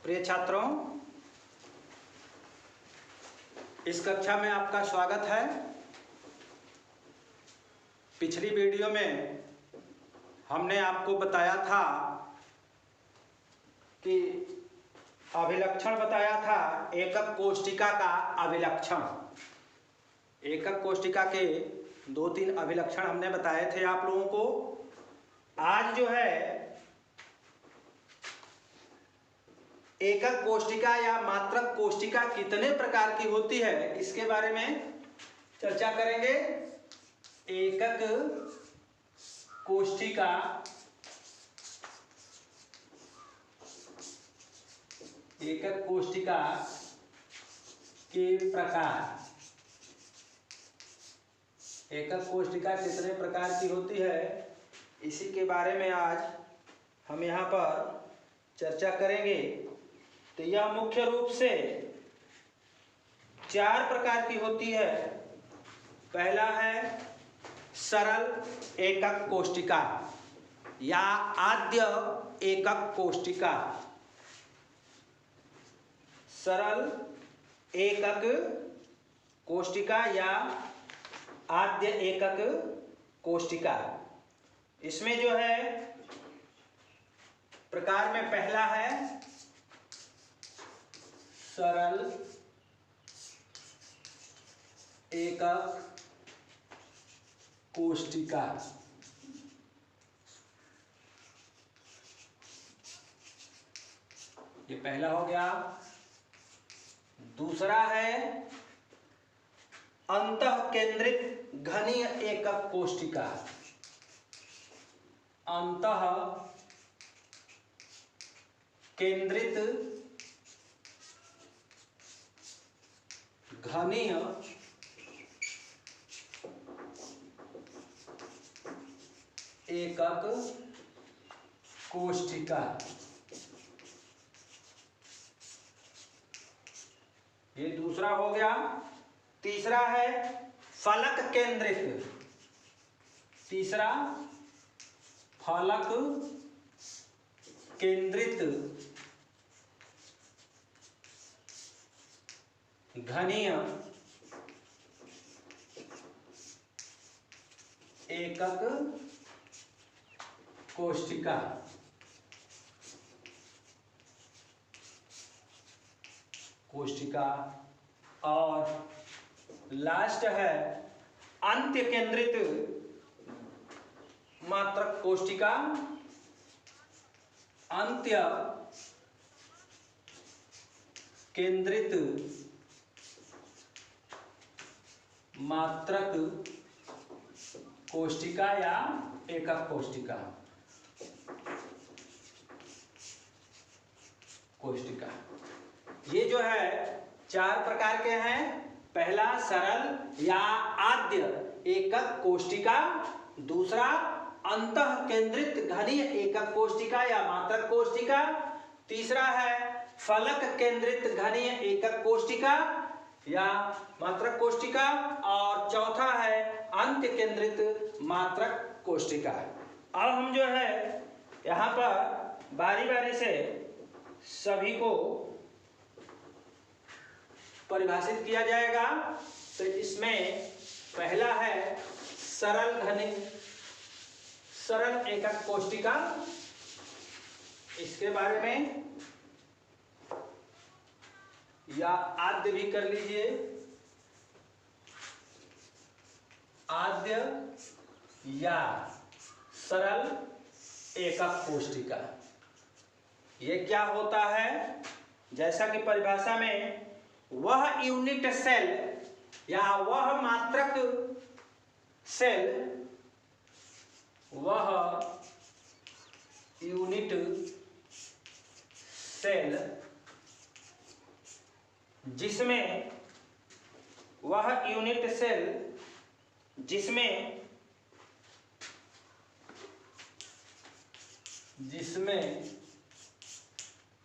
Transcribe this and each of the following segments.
प्रिय छात्रों, इस कक्षा में आपका स्वागत है। पिछली वीडियो में हमने आपको बताया था कि अभिलक्षण बताया था, एकक कोष्ठिका का अभिलक्षण। एकक कोष्ठिका के 2-3 अभिलक्षण हमने बताए थे आप लोगों को। आज जो है एकक कोष्ठिका या मात्रक कोष्ठिका कितने प्रकार की होती है, इसके बारे में चर्चा करेंगे। एकक कोष्ठिका के प्रकार। एकक कोष्ठिका कितने प्रकार की होती है, इसी के बारे में आज हम यहाँ पर चर्चा करेंगे। तो यह मुख्य रूप से 4 प्रकार की होती है। पहला है सरल एकक कोष्ठिका या आद्य एकक कोष्ठिका। सरल एकक कोष्ठिका या आद्य एकक कोष्ठिका। इसमें जो है प्रकार में पहला है सरल एकक कोष्ठिका। ये पहला हो गया। दूसरा है अंतःकेंद्रित घनीय एकक कोष्ठिका। अंतः केंद्रित घनीय एकक कोष्ठिका। ये दूसरा हो गया। तीसरा है फलक केंद्रित। तीसरा फलक केंद्रित घनीय एकक कोष्ठिका। और लास्ट है अंत्य केंद्रित मात्रक कोष्ठिका। अंत्य केंद्रित मात्रक कोष्ठिका या एकक कोष्ठिका। ये जो है 4 प्रकार के हैं। पहला सरल या आद्य एकक कोष्ठिका। दूसरा अंतः केंद्रित घनीय एकक कोष्ठिका या मात्रक कोष्ठिका। तीसरा है फलक केंद्रित घनीय एकक कोष्ठिका या मात्रक कोष्ठिका। और चौथा है अंत्य केंद्रित मात्रक कोष्ठिका। अब हम जो है यहाँ पर बारी बारी से सभी को परिभाषित किया जाएगा। तो इसमें पहला है सरल एकक कोष्ठिका। इसके बारे में या आद्य भी कर लीजिए। आद्य या सरल एकक कोष्ठिका। ये क्या होता है? जैसा कि परिभाषा में वह यूनिट सेल या वह मात्रक सेल, वह यूनिट सेल जिसमें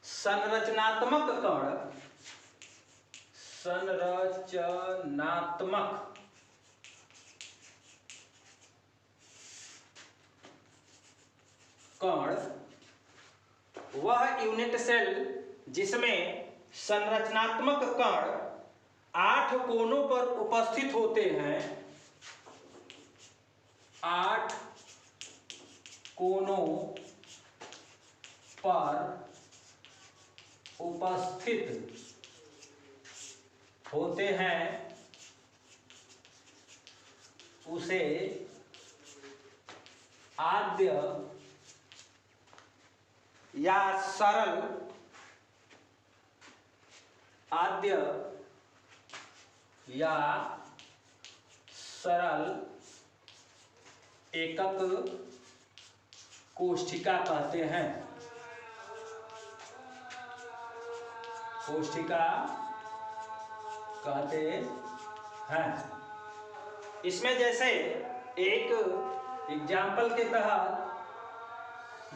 संरचनात्मक कण, वह यूनिट सेल जिसमें संरचनात्मक कण 8 कोनों पर उपस्थित होते हैं, 8 कोनों पर उपस्थित होते हैं, उसे आद्य या सरल, आद्य या सरल एकक कोष्ठिका कहते हैं। कोष्ठिका कहते हैं। इसमें जैसे एक एग्जाम्पल के तहत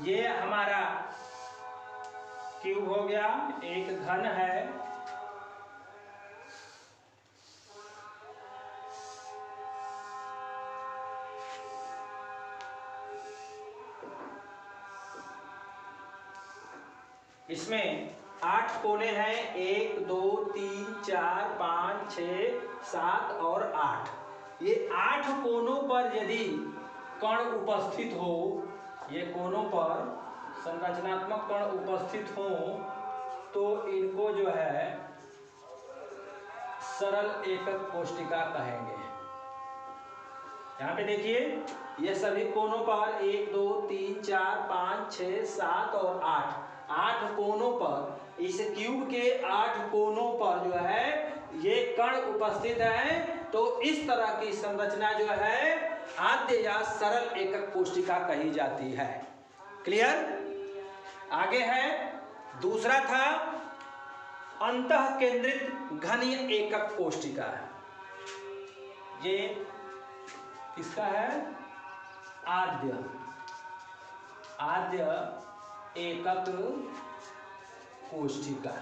ये हमारा क्यूब हो गया, एक घन है, इसमें 8 कोने हैं, 1 2 3 4 5 6 7 और 8। ये 8 कोनों पर यदि कण उपस्थित हो, ये कोनों पर संरचनात्मक कण उपस्थित हो, तो इनको जो है सरल एकक कोष्ठिका कहेंगे। यहाँ पे देखिए, ये सभी कोनों पर 1 2 3 4 5 6 7 और 8 कोनों पर, इस क्यूब के 8 कोनों पर जो है ये कण उपस्थित हैं, तो इस तरह की संरचना जो है आद्य या सरल एकक कोष्ठिका कही जाती है। क्लियर? आगे है, दूसरा था अंतः केंद्रित घनीय एकक कोष्ठिका। ये किसका है? आद्य, आद्य एकक कोष्ठिका।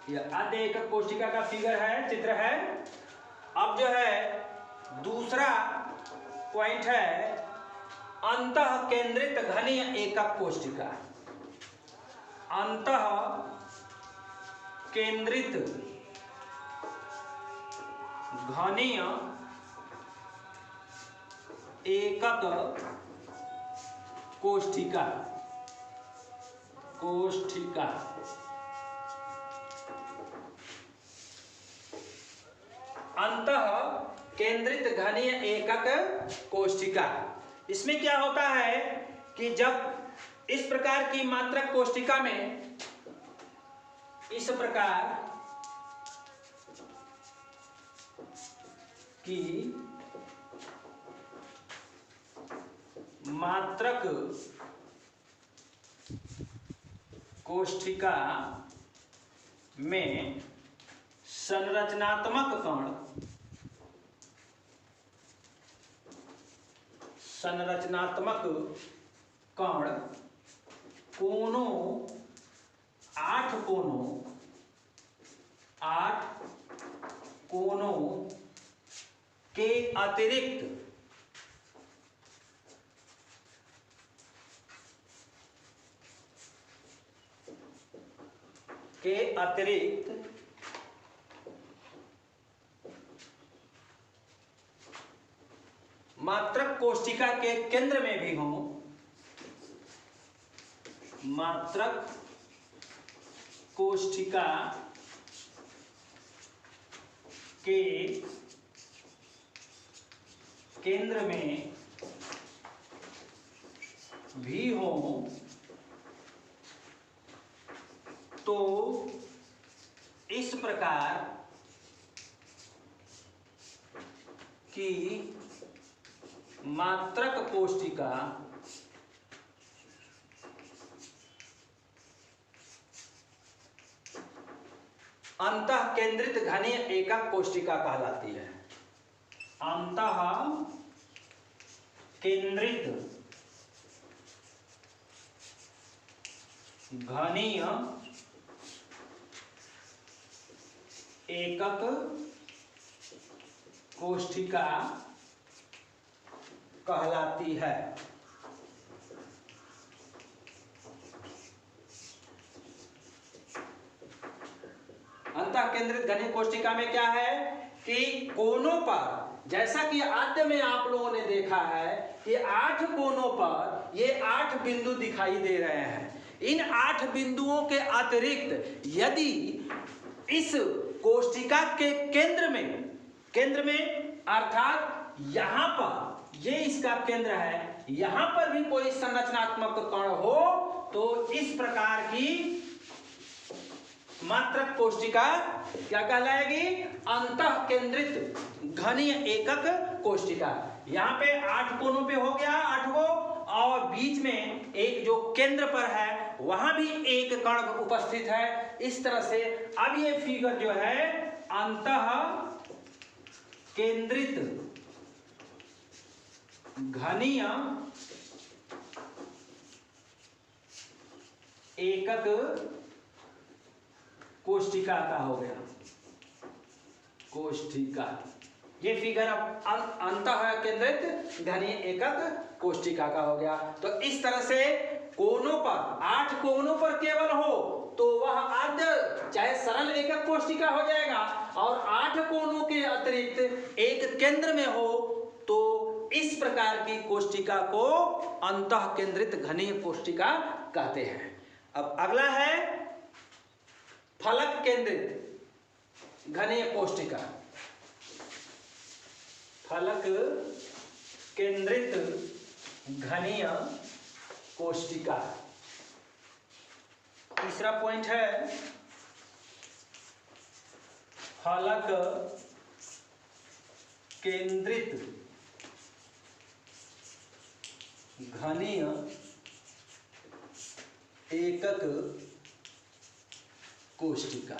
यह आद्य एकक कोष्ठिका का फिगर है, चित्र है। अब जो है दूसरा पॉइंट है अंतः केंद्रित घनीय एकक कोष्ठिका। अंतः केंद्रित घनीय एकक कोष्ठिका, कोष्ठिका। अंतः केंद्रित घनीय एकक कोष्ठिका। इसमें क्या होता है कि जब इस प्रकार की मात्रक कोष्ठिका में इस प्रकार की मात्रक कोष्ठिका में संरचनात्मक कण कोनों 8 कोनों के अतिरिक्त मात्रक कोष्ठिका के केंद्र में भी हो, मात्रक कोष्ठिका के केंद्र में भी हो, तो इस प्रकार की मात्रक कोष्ठिका अंतः केंद्रित घनीय एकक कोष्ठिका कहलाती है। अंतः केंद्रित घनीय एकक कोष्ठिका कहलाती है। अंतः केंद्रित घनीय कोशिका में क्या है कि कोनों पर, जैसा कि आद्य में आप लोगों ने देखा है कि 8 कोनों पर ये 8 बिंदु दिखाई दे रहे हैं। इन 8 बिंदुओं के अतिरिक्त यदि इस कोशिका के केंद्र में अर्थात यहाँ पर ये इसका केंद्र है, यहाँ पर भी कोई संरचनात्मक कण हो तो इस प्रकार की मात्रक कोशिका क्या कहलाएगी? अंतः केंद्रित घनीय एकक कोशिका। यहाँ पे 8 कोनों पे हो गया 8 को, और बीच में एक जो केंद्र पर है वहां भी एक कण उपस्थित है। इस तरह से अब ये फिगर जो है अंतः केंद्रित घनीय एकक कोशिका का हो गया। कोशिका ये फिगर अब अंतः केंद्रित घनीय एकक कोशिका का हो गया। तो इस तरह से कोनों पर 8 कोनों पर केवल हो तो वह आद्य चाहे सरल एकक कोशिका हो जाएगा, और 8 कोनों के अतिरिक्त एक केंद्र में हो तो इस प्रकार की कोशिका को अंतः केंद्रित घनीय कोशिका कहते हैं। अब अगला है फलक केंद्रित घनीय कोशिका। फलक केंद्रित घनीय कोशिका तीसरा पॉइंट है फलक केंद्रित घनीय एकक कोशिका।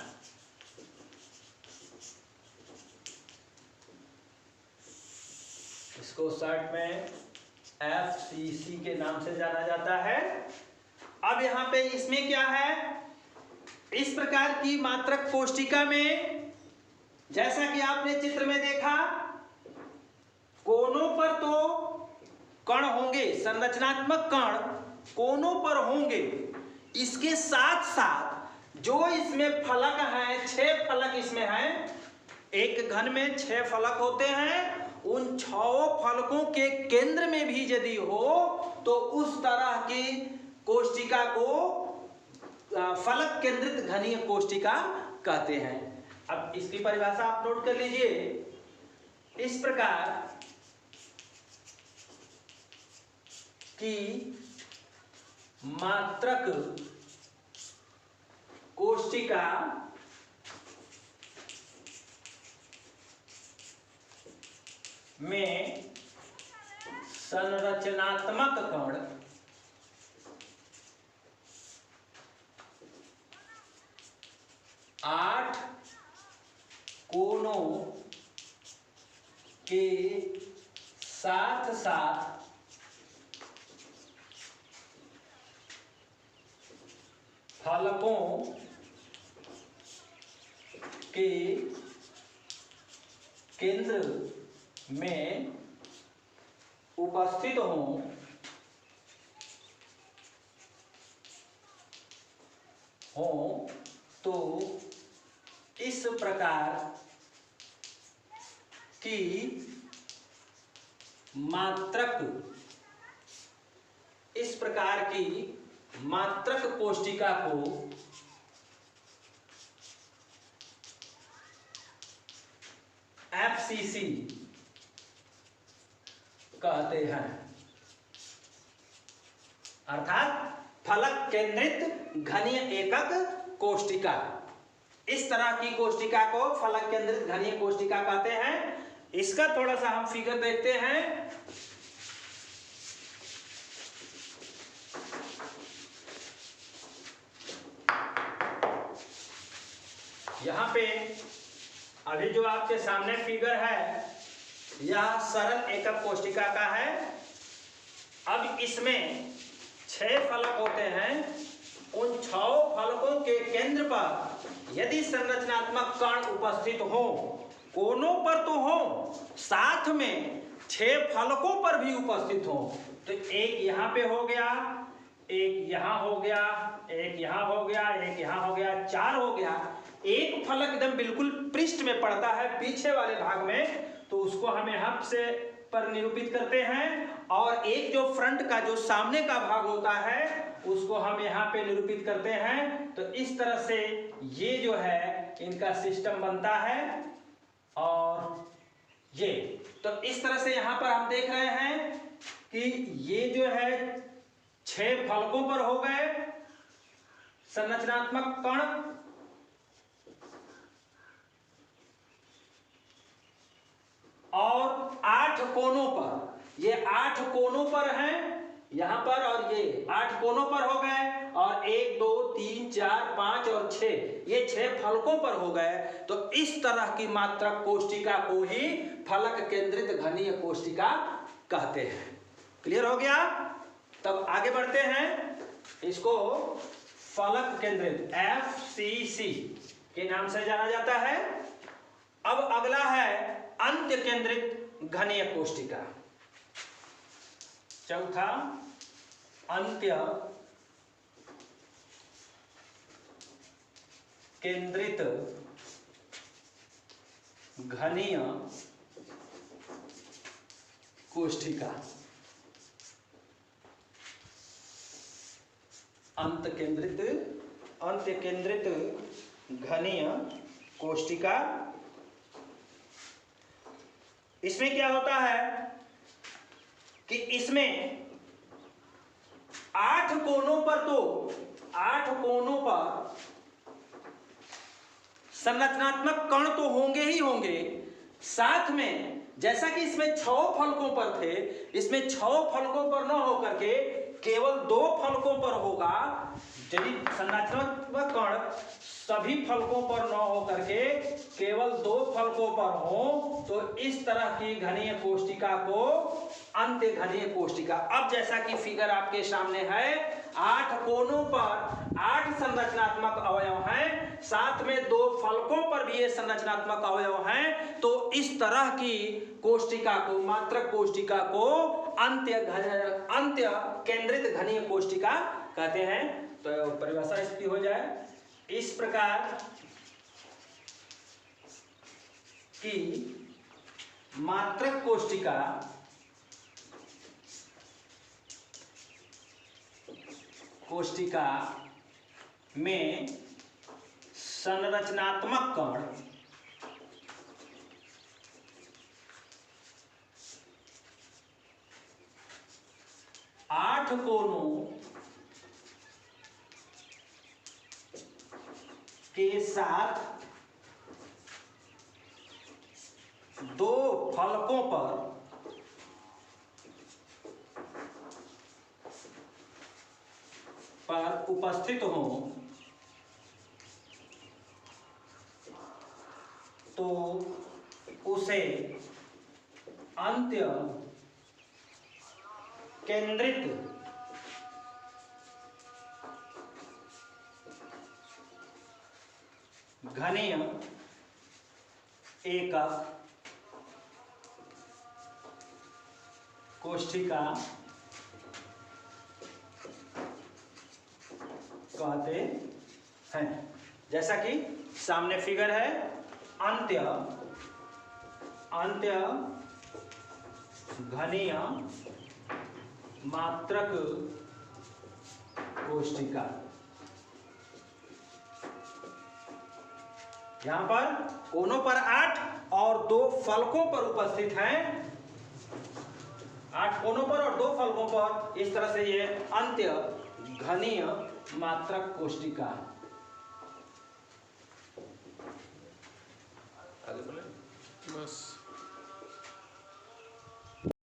इसको शॉर्ट में FCC के नाम से जाना जाता है। अब यहाँ पे इसमें क्या है, इस प्रकार की मात्रक कोशिका में जैसा कि आपने चित्र में देखा कोनों पर तो कण होंगे, संरचनात्मक कण कोनों पर होंगे, इसके साथ साथ जो इसमें फलक है 6 फलक इसमें है। एक घन में 6 फलक होते हैं, उन 6 फलकों के केंद्र में भी यदि हो तो उस तरह की कोशिका को फलक केंद्रित घनीय कोशिका कहते हैं। अब इसकी परिभाषा आप नोट कर लीजिए इस प्रकार कि मात्रक कोशिका में संरचनात्मक कण आठ कोनों के साथ साथ फलकों के केंद्र में उपस्थित हो तो इस प्रकार की मात्रक कोशिका को FCC कहते हैं, अर्थात फलक केंद्रित घनीय एकक कोशिका। इस तरह की कोशिका को फलक केंद्रित घनीय कोशिका कहते हैं। इसका थोड़ा सा हम फिगर देखते हैं। यहाँ पे अभी जो आपके सामने फिगर है यह सरल एकक कोशिका का है। अब इसमें 6 फलक होते हैं। उन 6 फलकों के केंद्र पर यदि संरचनात्मक कण उपस्थित हो, कोनों पर तो हो, साथ में 6 फलकों पर भी उपस्थित हो, तो एक यहाँ पे हो गया, एक यहाँ हो गया, एक यहाँ हो गया, एक यहाँ हो गया, 4 हो गया। एक फलक एकदम बिल्कुल पृष्ठ में पड़ता है पीछे वाले भाग में, तो उसको हमें हब से पर निरूपित करते हैं, और एक जो फ्रंट का जो सामने का भाग होता है उसको हम यहाँ पे निरूपित करते हैं। तो इस तरह से ये जो है इनका सिस्टम बनता है। और ये तो इस तरह से यहाँ पर हम देख रहे हैं कि ये जो है 6 फलकों पर हो गए संरचनात्मक कण, और 8 कोनों पर, ये 8 कोनों पर हैं यहां पर, और ये 8 कोनों पर हो गए, और 1 2 3 4 5 और 6, ये 6 फलकों पर हो गए। तो इस तरह की मात्रक कोष्टिका को ही फलक केंद्रित घनीय कोष्टिका कहते हैं। क्लियर हो गया? तब आगे बढ़ते हैं, इसको फलक केंद्रित FCC के नाम से जाना जाता है। अब अगला है अंत्य केंद्रित घनीय कोष्टिका। चौथा, अंत्य केंद्रित घनीय कोष्टिका। अंत्य केंद्रित घनीय कोष्टिका। इसमें क्या होता है कि इसमें 8 कोनों पर, तो 8 कोनों पर संरचनात्मक कण तो होंगे ही होंगे, साथ में जैसा कि इसमें 6 फलकों पर थे, इसमें 6 फलकों पर न होकर के केवल 2 फलकों पर होगा। यदि संरचनात्मक कण सभी फलकों पर न होकर के केवल 2 फलकों पर हो, तो इस तरह की घनीय कोष्टिका को अंत्य घनीय कोष्टिका। अब जैसा कि फिगर आपके सामने है, 8 कोनों पर 8 संरचनात्मक अवयव हैं, साथ में 2 फलकों पर भी ये संरचनात्मक अवयव हैं, तो इस तरह की कोष्टिका को, मात्रक कोष्टिका को अंत्य केंद्रित घनीय कोष्टिका कहते हैं। तो परिभाषा इसकी हो जाए इस प्रकार कि मात्रक कोष्टिका में संरचनात्मक कण आठ कोनों के साथ 2 फलकों पर उपस्थित हो, तो उसे अंत्य केंद्रित घनीय एकक कोष्टिका कहते हैं। जैसा कि सामने फिगर है, अंत्य घनीय मात्रक कोष्टिका। यहां पर कोनों पर 8 और 2 फलकों पर उपस्थित हैं, 8 कोनों पर और 2 फलकों पर, इस तरह से ये अंत्य घनीय मात्रक कोष्टिका